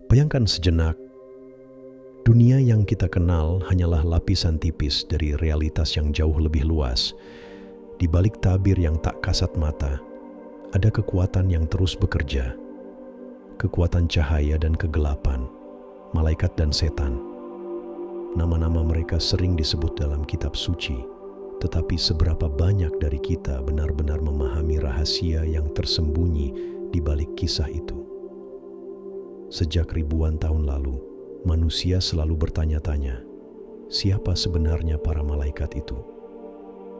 Bayangkan sejenak, dunia yang kita kenal hanyalah lapisan tipis dari realitas yang jauh lebih luas. Di balik tabir yang tak kasat mata, ada kekuatan yang terus bekerja. Kekuatan cahaya dan kegelapan, malaikat dan setan. Nama-nama mereka sering disebut dalam kitab suci, tetapi seberapa banyak dari kita benar-benar memahami rahasia yang tersembunyi di balik kisah itu? Sejak ribuan tahun lalu, manusia selalu bertanya-tanya, siapa sebenarnya para malaikat itu?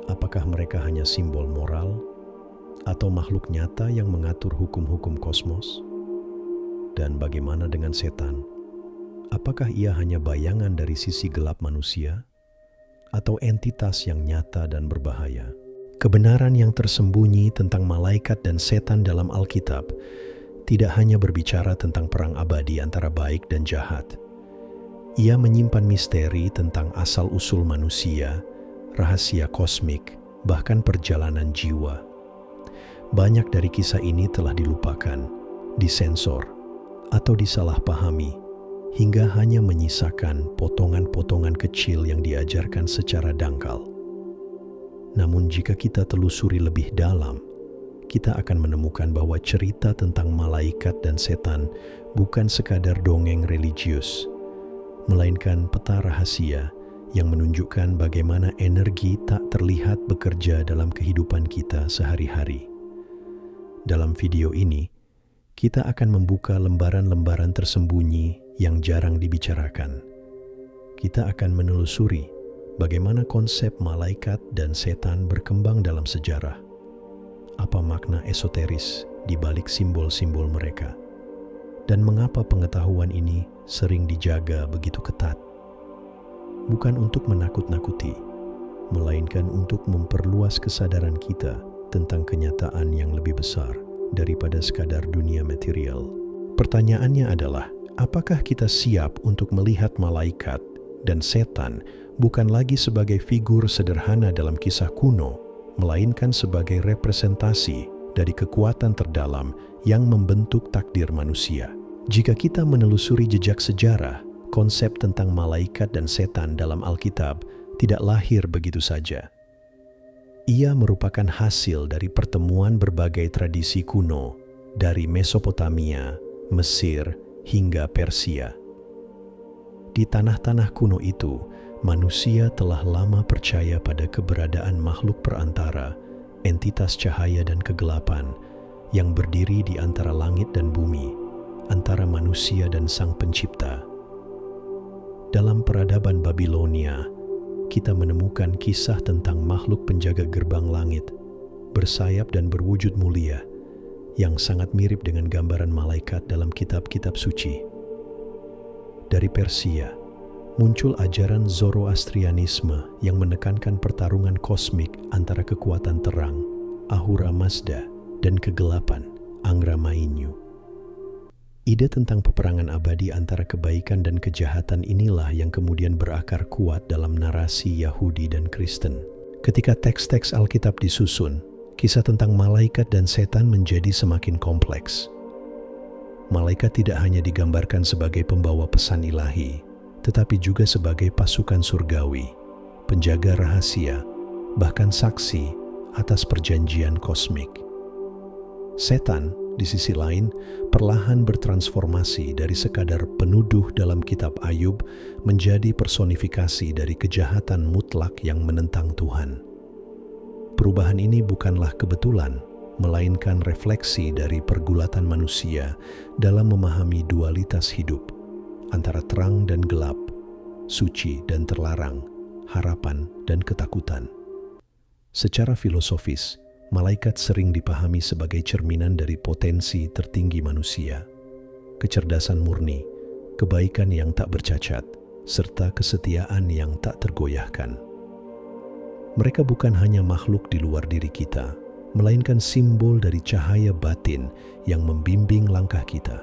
Apakah mereka hanya simbol moral atau makhluk nyata yang mengatur hukum-hukum kosmos? Dan bagaimana dengan setan? Apakah ia hanya bayangan dari sisi gelap manusia atau entitas yang nyata dan berbahaya? Kebenaran yang tersembunyi tentang malaikat dan setan dalam Alkitab tidak hanya berbicara tentang perang abadi antara baik dan jahat. Ia menyimpan misteri tentang asal-usul manusia, rahasia kosmik, bahkan perjalanan jiwa. Banyak dari kisah ini telah dilupakan, disensor, atau disalahpahami, hingga hanya menyisakan potongan-potongan kecil yang diajarkan secara dangkal. Namun jika kita telusuri lebih dalam, kita akan menemukan bahwa cerita tentang malaikat dan setan bukan sekadar dongeng religius, melainkan peta rahasia yang menunjukkan bagaimana energi tak terlihat bekerja dalam kehidupan kita sehari-hari. Dalam video ini, kita akan membuka lembaran-lembaran tersembunyi yang jarang dibicarakan. Kita akan menelusuri bagaimana konsep malaikat dan setan berkembang dalam sejarah. Apa makna esoteris di balik simbol-simbol mereka? Dan mengapa pengetahuan ini sering dijaga begitu ketat? Bukan untuk menakut-nakuti, melainkan untuk memperluas kesadaran kita tentang kenyataan yang lebih besar daripada sekadar dunia material. Pertanyaannya adalah, apakah kita siap untuk melihat malaikat dan setan bukan lagi sebagai figur sederhana dalam kisah kuno, melainkan sebagai representasi dari kekuatan terdalam yang membentuk takdir manusia? Jika kita menelusuri jejak sejarah, konsep tentang malaikat dan setan dalam Alkitab tidak lahir begitu saja. Ia merupakan hasil dari pertemuan berbagai tradisi kuno dari Mesopotamia, Mesir, hingga Persia. Di tanah-tanah kuno itu, manusia telah lama percaya pada keberadaan makhluk perantara, entitas cahaya dan kegelapan, yang berdiri di antara langit dan bumi, antara manusia dan Sang Pencipta. Dalam peradaban Babilonia, kita menemukan kisah tentang makhluk penjaga gerbang langit, bersayap dan berwujud mulia, yang sangat mirip dengan gambaran malaikat dalam kitab-kitab suci. Dari Persia, muncul ajaran Zoroastrianisme yang menekankan pertarungan kosmik antara kekuatan terang, Ahura Mazda, dan kegelapan, Angra Mainyu. Ide tentang peperangan abadi antara kebaikan dan kejahatan inilah yang kemudian berakar kuat dalam narasi Yahudi dan Kristen. Ketika teks-teks Alkitab disusun, kisah tentang malaikat dan setan menjadi semakin kompleks. Malaikat tidak hanya digambarkan sebagai pembawa pesan ilahi, tetapi juga sebagai pasukan surgawi, penjaga rahasia, bahkan saksi atas perjanjian kosmik. Setan, di sisi lain, perlahan bertransformasi dari sekadar penuduh dalam kitab Ayub menjadi personifikasi dari kejahatan mutlak yang menentang Tuhan. Perubahan ini bukanlah kebetulan, melainkan refleksi dari pergulatan manusia dalam memahami dualitas hidup, antara terang dan gelap, suci dan terlarang, harapan dan ketakutan. Secara filosofis, malaikat sering dipahami sebagai cerminan dari potensi tertinggi manusia, kecerdasan murni, kebaikan yang tak bercacat, serta kesetiaan yang tak tergoyahkan. Mereka bukan hanya makhluk di luar diri kita, melainkan simbol dari cahaya batin yang membimbing langkah kita.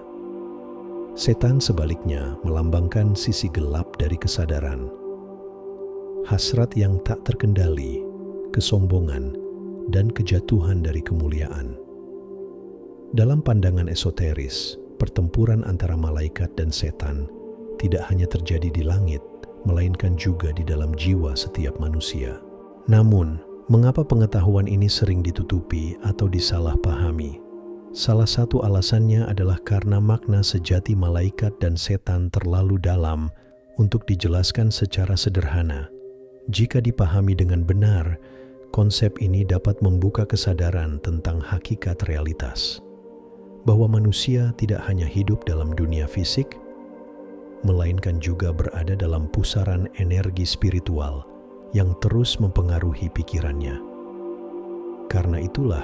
Setan sebaliknya melambangkan sisi gelap dari kesadaran, hasrat yang tak terkendali, kesombongan, dan kejatuhan dari kemuliaan. Dalam pandangan esoteris, pertempuran antara malaikat dan setan tidak hanya terjadi di langit, melainkan juga di dalam jiwa setiap manusia. Namun, mengapa pengetahuan ini sering ditutupi atau disalahpahami? Salah satu alasannya adalah karena makna sejati malaikat dan setan terlalu dalam untuk dijelaskan secara sederhana. Jika dipahami dengan benar, konsep ini dapat membuka kesadaran tentang hakikat realitas, bahwa manusia tidak hanya hidup dalam dunia fisik, melainkan juga berada dalam pusaran energi spiritual yang terus mempengaruhi pikirannya. Karena itulah,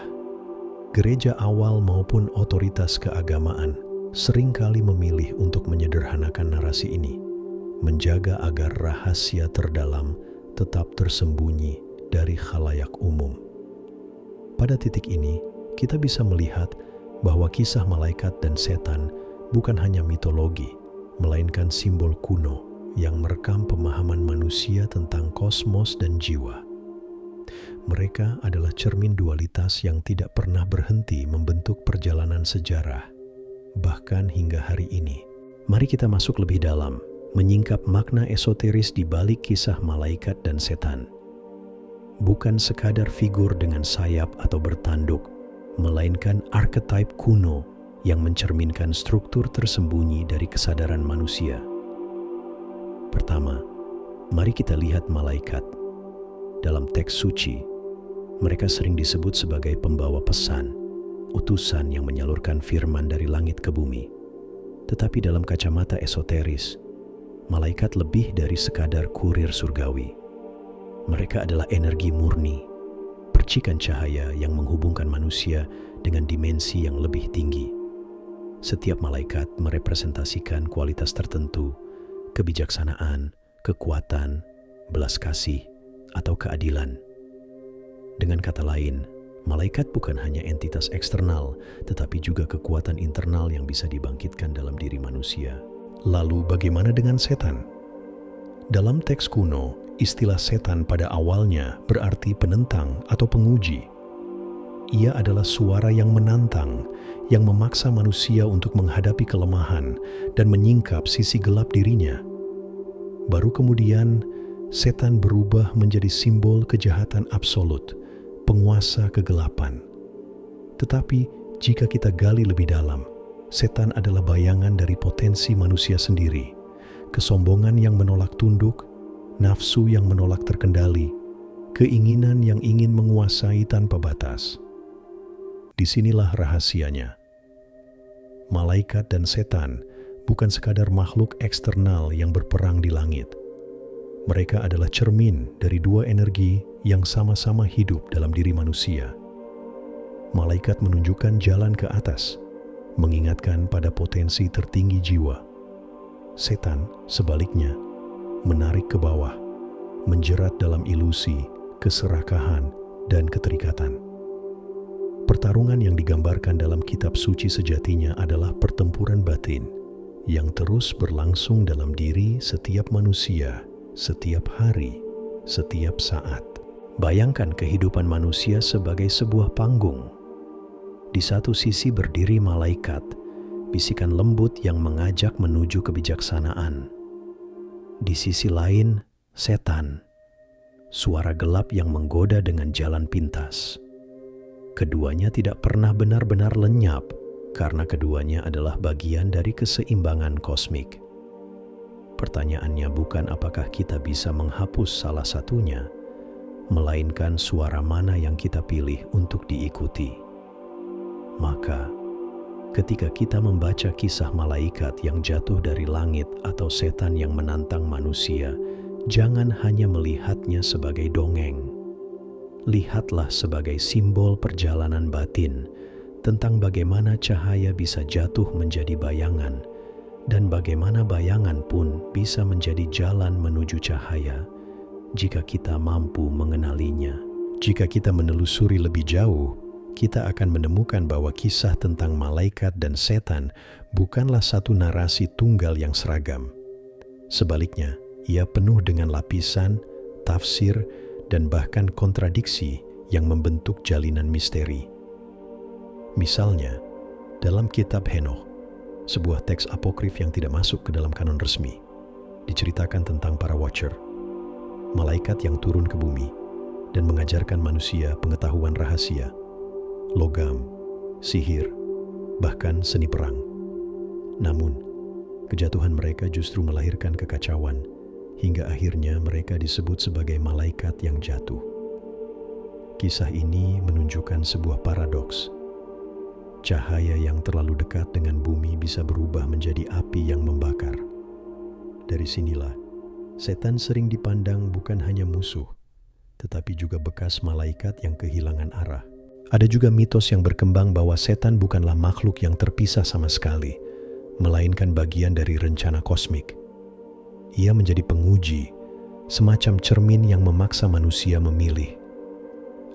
gereja awal maupun otoritas keagamaan seringkali memilih untuk menyederhanakan narasi ini, menjaga agar rahasia terdalam tetap tersembunyi dari khalayak umum. Pada titik ini, kita bisa melihat bahwa kisah malaikat dan setan bukan hanya mitologi, melainkan simbol kuno yang merekam pemahaman manusia tentang kosmos dan jiwa. Mereka adalah cermin dualitas yang tidak pernah berhenti membentuk perjalanan sejarah, bahkan hingga hari ini. Mari kita masuk lebih dalam, menyingkap makna esoteris di balik kisah malaikat dan setan. Bukan sekadar figur dengan sayap atau bertanduk, melainkan archetype kuno yang mencerminkan struktur tersembunyi dari kesadaran manusia. Pertama, mari kita lihat malaikat. Dalam teks suci, mereka sering disebut sebagai pembawa pesan, utusan yang menyalurkan firman dari langit ke bumi. Tetapi dalam kacamata esoteris, malaikat lebih dari sekadar kurir surgawi. Mereka adalah energi murni, percikan cahaya yang menghubungkan manusia dengan dimensi yang lebih tinggi. Setiap malaikat merepresentasikan kualitas tertentu, kebijaksanaan, kekuatan, belas kasih, atau keadilan. Dengan kata lain, malaikat bukan hanya entitas eksternal, tetapi juga kekuatan internal yang bisa dibangkitkan dalam diri manusia. Lalu bagaimana dengan setan? Dalam teks kuno, istilah setan pada awalnya berarti penentang atau penguji. Ia adalah suara yang menantang, yang memaksa manusia untuk menghadapi kelemahan dan menyingkap sisi gelap dirinya. Baru kemudian, setan berubah menjadi simbol kejahatan absolut, penguasa kegelapan. Tetapi jika kita gali lebih dalam, setan adalah bayangan dari potensi manusia sendiri, kesombongan yang menolak tunduk, nafsu yang menolak terkendali, keinginan yang ingin menguasai tanpa batas. Disinilah rahasianya. Malaikat dan setan bukan sekadar makhluk eksternal yang berperang di langit. Mereka adalah cermin dari dua energi yang sama-sama hidup dalam diri manusia. Malaikat menunjukkan jalan ke atas, mengingatkan pada potensi tertinggi jiwa. Setan, sebaliknya, menarik ke bawah, menjerat dalam ilusi, keserakahan, dan keterikatan. Pertarungan yang digambarkan dalam kitab suci sejatinya adalah pertempuran batin yang terus berlangsung dalam diri setiap manusia, setiap hari, setiap saat. Bayangkan kehidupan manusia sebagai sebuah panggung. Di satu sisi berdiri malaikat, bisikan lembut yang mengajak menuju kebijaksanaan. Di sisi lain, setan, suara gelap yang menggoda dengan jalan pintas. Keduanya tidak pernah benar-benar lenyap, karena keduanya adalah bagian dari keseimbangan kosmik. Pertanyaannya bukan apakah kita bisa menghapus salah satunya, melainkan suara mana yang kita pilih untuk diikuti. Maka, ketika kita membaca kisah malaikat yang jatuh dari langit atau setan yang menantang manusia, jangan hanya melihatnya sebagai dongeng. Lihatlah sebagai simbol perjalanan batin tentang bagaimana cahaya bisa jatuh menjadi bayangan, dan bagaimana bayangan pun bisa menjadi jalan menuju cahaya jika kita mampu mengenalinya. Jika kita menelusuri lebih jauh, kita akan menemukan bahwa kisah tentang malaikat dan setan bukanlah satu narasi tunggal yang seragam. Sebaliknya, ia penuh dengan lapisan, tafsir, dan bahkan kontradiksi yang membentuk jalinan misteri. Misalnya, dalam kitab Henokh, sebuah teks apokrif yang tidak masuk ke dalam kanon resmi. Diceritakan tentang para Watcher, malaikat yang turun ke bumi dan mengajarkan manusia pengetahuan rahasia, logam, sihir, bahkan seni perang. Namun, kejatuhan mereka justru melahirkan kekacauan, hingga akhirnya mereka disebut sebagai malaikat yang jatuh. Kisah ini menunjukkan sebuah paradoks. Cahaya yang terlalu dekat dengan bumi bisa berubah menjadi api yang membakar. Dari sinilah, setan sering dipandang bukan hanya musuh, tetapi juga bekas malaikat yang kehilangan arah. Ada juga mitos yang berkembang bahwa setan bukanlah makhluk yang terpisah sama sekali, melainkan bagian dari rencana kosmik. Ia menjadi penguji, semacam cermin yang memaksa manusia memilih.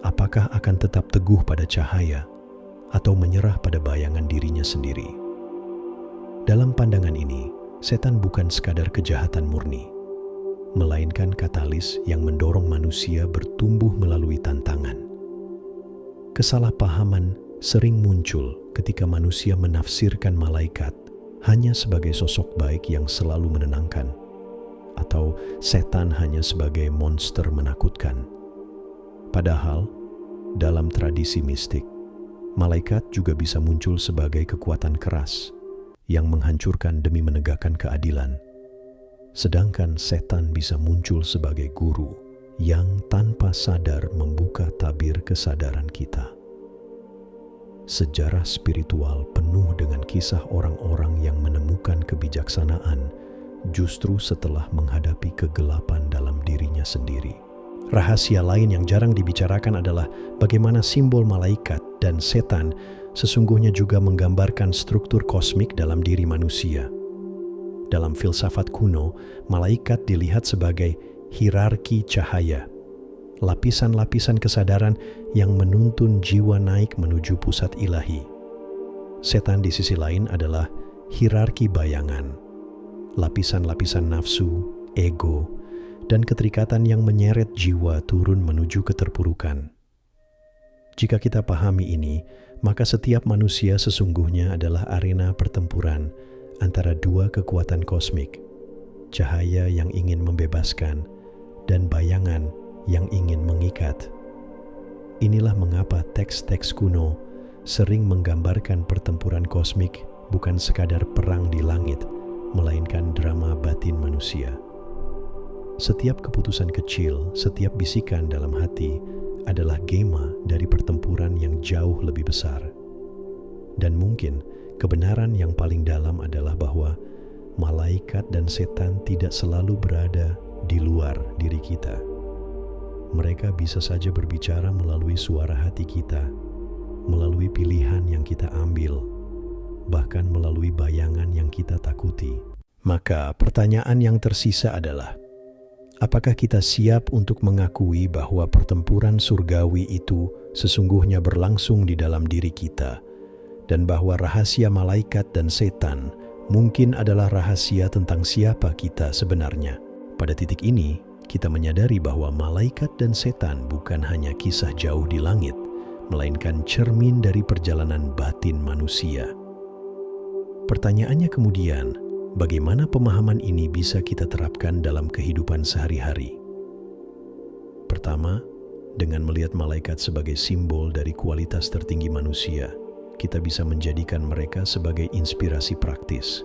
Apakah akan tetap teguh pada cahaya atau menyerah pada bayangan dirinya sendiri? Dalam pandangan ini, setan bukan sekadar kejahatan murni, melainkan katalis yang mendorong manusia bertumbuh melalui tantangan. Kesalahpahaman sering muncul ketika manusia menafsirkan malaikat hanya sebagai sosok baik yang selalu menenangkan, atau setan hanya sebagai monster menakutkan. Padahal, dalam tradisi mistik, malaikat juga bisa muncul sebagai kekuatan keras yang menghancurkan demi menegakkan keadilan. Sedangkan setan bisa muncul sebagai guru yang tanpa sadar membuka tabir kesadaran kita. Sejarah spiritual penuh dengan kisah orang-orang yang menemukan kebijaksanaan justru setelah menghadapi kegelapan dalam dirinya sendiri. Rahasia lain yang jarang dibicarakan adalah bagaimana simbol malaikat dan setan sesungguhnya juga menggambarkan struktur kosmik dalam diri manusia. Dalam filsafat kuno, malaikat dilihat sebagai hierarki cahaya, lapisan-lapisan kesadaran yang menuntun jiwa naik menuju pusat ilahi. Setan di sisi lain adalah hierarki bayangan, lapisan-lapisan nafsu, ego, dan keterikatan yang menyeret jiwa turun menuju keterpurukan. Jika kita pahami ini, maka setiap manusia sesungguhnya adalah arena pertempuran antara dua kekuatan kosmik, cahaya yang ingin membebaskan dan bayangan yang ingin mengikat. Inilah mengapa teks-teks kuno sering menggambarkan pertempuran kosmik bukan sekadar perang di langit, melainkan drama batin manusia. Setiap keputusan kecil, setiap bisikan dalam hati adalah gema dari pertempuran yang jauh lebih besar. Dan mungkin kebenaran yang paling dalam adalah bahwa malaikat dan setan tidak selalu berada di luar diri kita. Mereka bisa saja berbicara melalui suara hati kita, melalui pilihan yang kita ambil, bahkan melalui bayangan yang kita takuti. Maka pertanyaan yang tersisa adalah, apakah kita siap untuk mengakui bahwa pertempuran surgawi itu sesungguhnya berlangsung di dalam diri kita, dan bahwa rahasia malaikat dan setan mungkin adalah rahasia tentang siapa kita sebenarnya? Pada titik ini, kita menyadari bahwa malaikat dan setan bukan hanya kisah jauh di langit, melainkan cermin dari perjalanan batin manusia. Pertanyaannya kemudian, bagaimana pemahaman ini bisa kita terapkan dalam kehidupan sehari-hari? Pertama, dengan melihat malaikat sebagai simbol dari kualitas tertinggi manusia, kita bisa menjadikan mereka sebagai inspirasi praktis.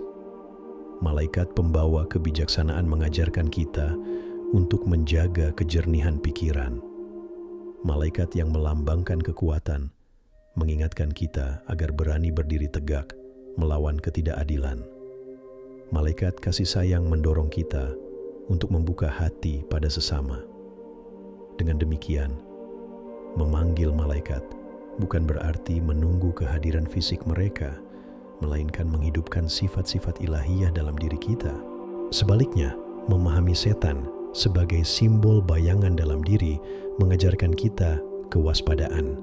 Malaikat pembawa kebijaksanaan mengajarkan kita untuk menjaga kejernihan pikiran. Malaikat yang melambangkan kekuatan mengingatkan kita agar berani berdiri tegak melawan ketidakadilan. Malaikat kasih sayang mendorong kita untuk membuka hati pada sesama. Dengan demikian, memanggil malaikat bukan berarti menunggu kehadiran fisik mereka, melainkan menghidupkan sifat-sifat ilahiyah dalam diri kita. Sebaliknya, memahami setan sebagai simbol bayangan dalam diri mengajarkan kita kewaspadaan.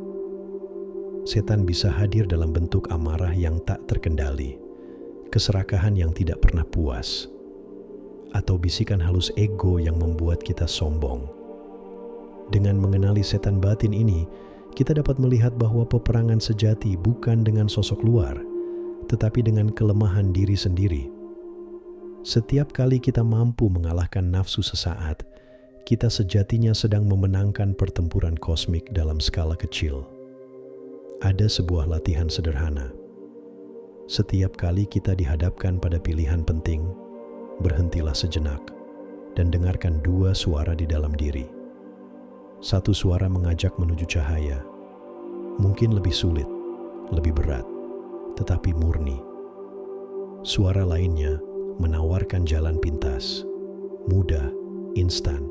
Setan bisa hadir dalam bentuk amarah yang tak terkendali, keserakahan yang tidak pernah puas, atau bisikan halus ego yang membuat kita sombong. Dengan mengenali setan batin ini, kita dapat melihat bahwa peperangan sejati bukan dengan sosok luar, tetapi dengan kelemahan diri sendiri. Setiap kali kita mampu mengalahkan nafsu sesaat, kita sejatinya sedang memenangkan pertempuran kosmik dalam skala kecil. Ada sebuah latihan sederhana. Setiap kali kita dihadapkan pada pilihan penting, berhentilah sejenak dan dengarkan dua suara di dalam diri. Satu suara mengajak menuju cahaya, mungkin lebih sulit, lebih berat, tetapi murni. Suara lainnya menawarkan jalan pintas, mudah, instan,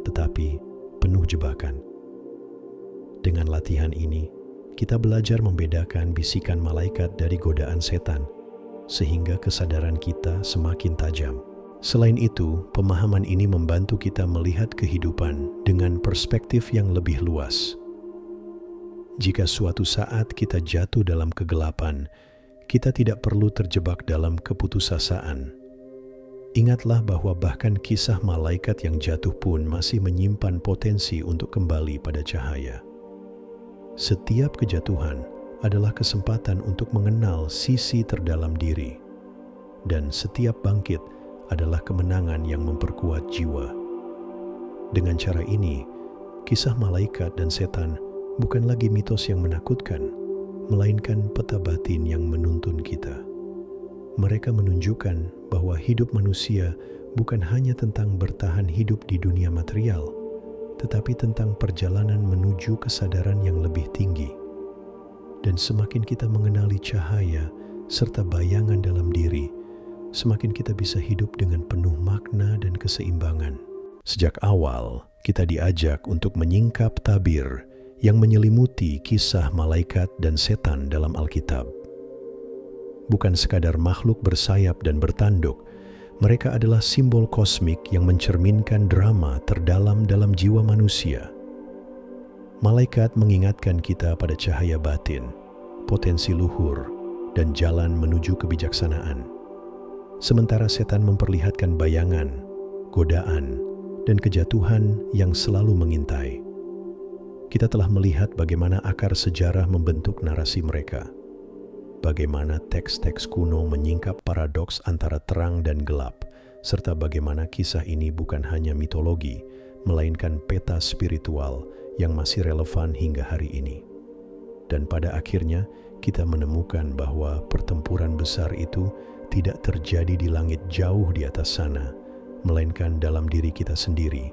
tetapi penuh jebakan. Dengan latihan ini, kita belajar membedakan bisikan malaikat dari godaan setan, sehingga kesadaran kita semakin tajam. Selain itu, pemahaman ini membantu kita melihat kehidupan dengan perspektif yang lebih luas. Jika suatu saat kita jatuh dalam kegelapan, kita tidak perlu terjebak dalam keputusasaan. Ingatlah bahwa bahkan kisah malaikat yang jatuh pun masih menyimpan potensi untuk kembali pada cahaya. Setiap kejatuhan adalah kesempatan untuk mengenal sisi terdalam diri, dan setiap bangkit adalah kemenangan yang memperkuat jiwa. Dengan cara ini, kisah malaikat dan setan bukan lagi mitos yang menakutkan, melainkan peta batin yang menuntun kita. Mereka menunjukkan bahwa hidup manusia bukan hanya tentang bertahan hidup di dunia material, tetapi tentang perjalanan menuju kesadaran yang lebih tinggi. Dan semakin kita mengenali cahaya serta bayangan dalam diri, semakin kita bisa hidup dengan penuh makna dan keseimbangan. Sejak awal, kita diajak untuk menyingkap tabir yang menyelimuti kisah malaikat dan setan dalam Alkitab. Bukan sekadar makhluk bersayap dan bertanduk, mereka adalah simbol kosmik yang mencerminkan drama terdalam dalam jiwa manusia. Malaikat mengingatkan kita pada cahaya batin, potensi luhur, dan jalan menuju kebijaksanaan. Sementara setan memperlihatkan bayangan, godaan, dan kejatuhan yang selalu mengintai. Kita telah melihat bagaimana akar sejarah membentuk narasi mereka. Bagaimana teks-teks kuno menyingkap paradoks antara terang dan gelap, serta bagaimana kisah ini bukan hanya mitologi, melainkan peta spiritual yang masih relevan hingga hari ini. Dan pada akhirnya, kita menemukan bahwa pertempuran besar itu tidak terjadi di langit jauh di atas sana, melainkan dalam diri kita sendiri,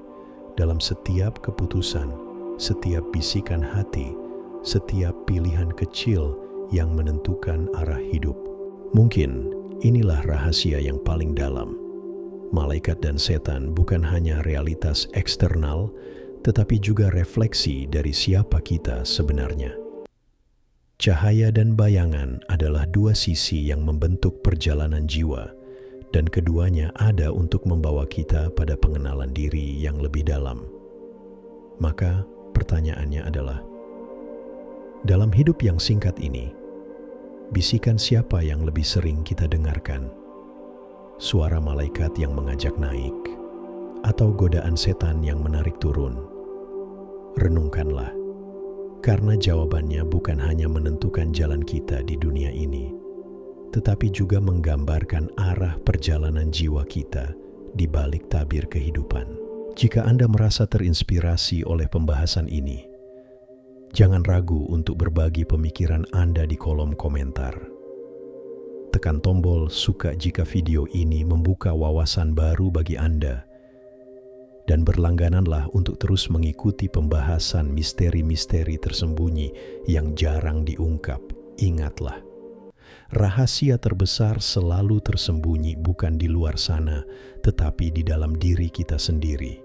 dalam setiap keputusan, setiap bisikan hati, setiap pilihan kecil yang menentukan arah hidup. Mungkin inilah rahasia yang paling dalam. Malaikat dan setan bukan hanya realitas eksternal, tetapi juga refleksi dari siapa kita sebenarnya. Cahaya dan bayangan adalah dua sisi yang membentuk perjalanan jiwa, dan keduanya ada untuk membawa kita pada pengenalan diri yang lebih dalam. Maka pertanyaannya adalah, dalam hidup yang singkat ini, bisikan siapa yang lebih sering kita dengarkan? Suara malaikat yang mengajak naik, atau godaan setan yang menarik turun? Renungkanlah, karena jawabannya bukan hanya menentukan jalan kita di dunia ini, tetapi juga menggambarkan arah perjalanan jiwa kita di balik tabir kehidupan. Jika Anda merasa terinspirasi oleh pembahasan ini, jangan ragu untuk berbagi pemikiran Anda di kolom komentar. Tekan tombol suka jika video ini membuka wawasan baru bagi Anda. Dan berlanggananlah untuk terus mengikuti pembahasan misteri-misteri tersembunyi yang jarang diungkap. Ingatlah, rahasia terbesar selalu tersembunyi bukan di luar sana, tetapi di dalam diri kita sendiri.